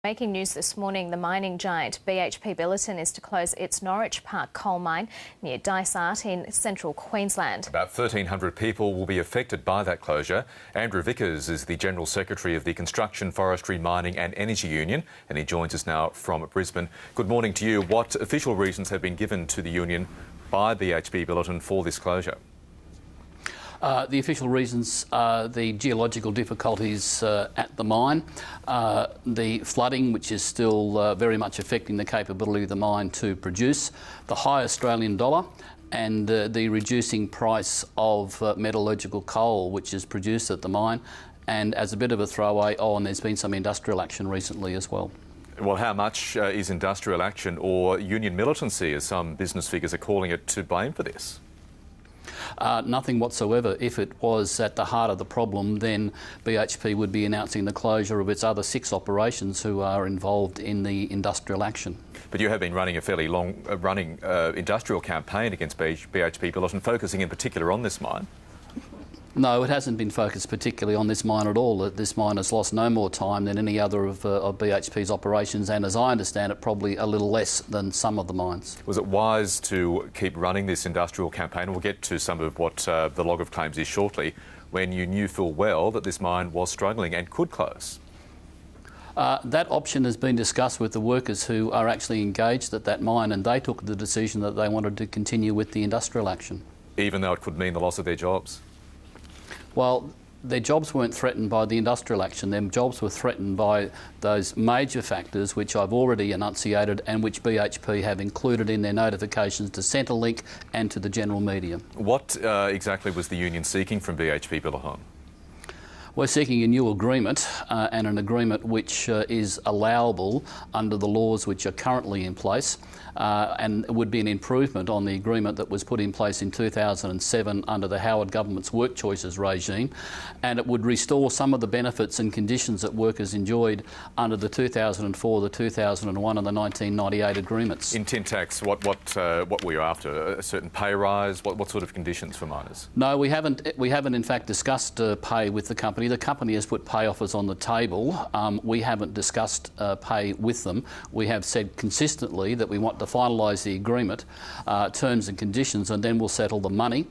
Making news this morning, the mining giant BHP Billiton is to close its Norwich Park coal mine near Dysart in central Queensland. About 1,300 people will be affected by that closure. Andrew Vickers is the General Secretary of the Construction, Forestry, Mining and Energy Union, and he joins us now from Brisbane. Good morning to you. What official reasons have been given to the union by BHP Billiton for this closure? The official reasons are the geological difficulties at the mine, the flooding, which is still very much affecting the capability of the mine to produce, the high Australian dollar, and the reducing price of metallurgical coal, which is produced at the mine. And as a bit of a throwaway, and there's been some industrial action recently as well. Well, how much is industrial action or union militancy, as some business figures are calling it, to blame for this? Nothing whatsoever. If it was at the heart of the problem, then BHP would be announcing the closure of its other 6 operations who are involved in the industrial action. But you have been running a fairly long-running industrial campaign against BHP Billiton, focusing in particular on this mine. No, it hasn't been focused particularly on this mine at all. This mine has lost no more time than any other of BHP's operations, and as I understand it, probably a little less than some of the mines. Was it wise to keep running this industrial campaign? We'll get to some of what the log of claims is shortly, when you knew full well that this mine was struggling and could close. That option has been discussed with the workers who are actually engaged at that mine, and they took the decision that they wanted to continue with the industrial action. Even though it could mean the loss of their jobs? Well, their jobs weren't threatened by the industrial action. Their jobs were threatened by those major factors which I've already enunciated and which BHP have included in their notifications to Centrelink and to the general media. What exactly was the union seeking from BHP Billiton? We're seeking a new agreement and an agreement which is allowable under the laws which are currently in place, and it would be an improvement on the agreement that was put in place in 2007 under the Howard government's work choices regime, and it would restore some of the benefits and conditions that workers enjoyed under the 2004, the 2001 and the 1998 agreements. In tin tax, what were you after? A certain pay rise? What sort of conditions for miners? No, we haven't in fact discussed pay with the company. The company has put pay offers on the table. We haven't discussed pay with them. We have said consistently that we want to finalise the agreement, terms and conditions, and then we'll settle the money.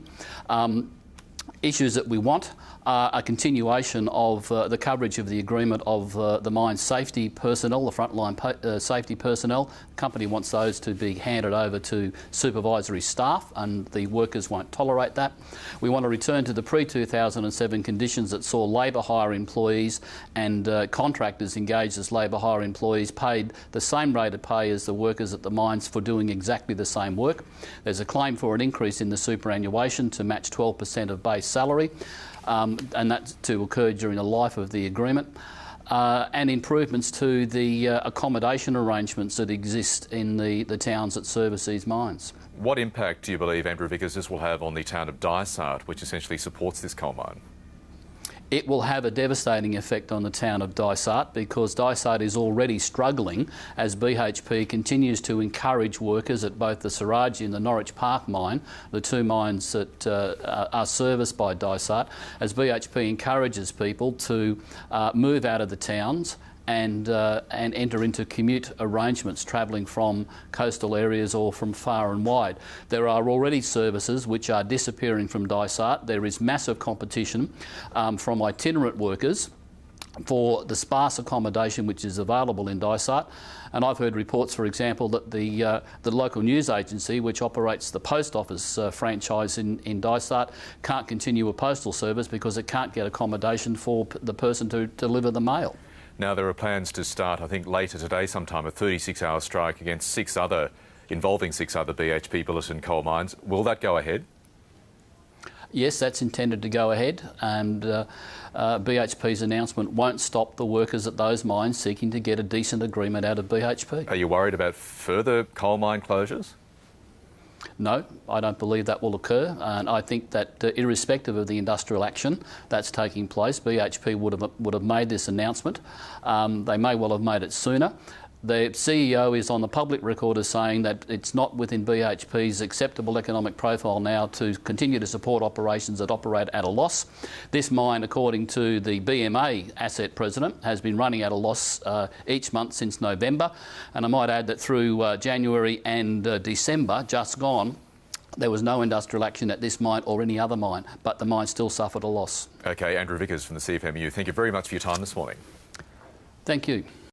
Issues that we want are a continuation of the coverage of the agreement of the mine safety personnel, the frontline safety personnel. The company wants those to be handed over to supervisory staff, and the workers won't tolerate that. We want to return to the pre-2007 conditions that saw labour hire employees and contractors engaged as labour hire employees paid the same rate of pay as the workers at the mines for doing exactly the same work. There's a claim for an increase in the superannuation to match 12% of base salary, and that's to occur during the life of the agreement, and improvements to the accommodation arrangements that exist in the towns that service these mines. What impact do you believe, Andrew Vickers, this will have on the town of Dysart, which essentially supports this coal mine? It will have a devastating effect on the town of Dysart, because Dysart is already struggling as BHP continues to encourage workers at both the Saraji and the Norwich Park mine, the 2 mines that are serviced by Dysart, as BHP encourages people to move out of the towns and enter into commute arrangements travelling from coastal areas or from far and wide. There are already services which are disappearing from Dysart. There is massive competition from itinerant workers for the sparse accommodation which is available in Dysart. And I've heard reports, for example, that the local news agency which operates the post office franchise in Dysart can't continue a postal service because it can't get accommodation for the person to deliver the mail. Now, there are plans to start, I think, later today sometime, a 36-hour strike against involving 6 other BHP Billiton coal mines. Will that go ahead? Yes, that's intended to go ahead, and BHP's announcement won't stop the workers at those mines seeking to get a decent agreement out of BHP. Are you worried about further coal mine closures? No, I don't believe that will occur, and I think that irrespective of the industrial action that's taking place, BHP would have made this announcement. They may well have made it sooner. The CEO is on the public record as saying that it's not within BHP's acceptable economic profile now to continue to support operations that operate at a loss. This mine, according to the BMA asset president, has been running at a loss each month since November. And I might add that through January and December, just gone, there was no industrial action at this mine or any other mine, but the mine still suffered a loss. OK, Andrew Vickers from the CFMEU, thank you very much for your time this morning. Thank you.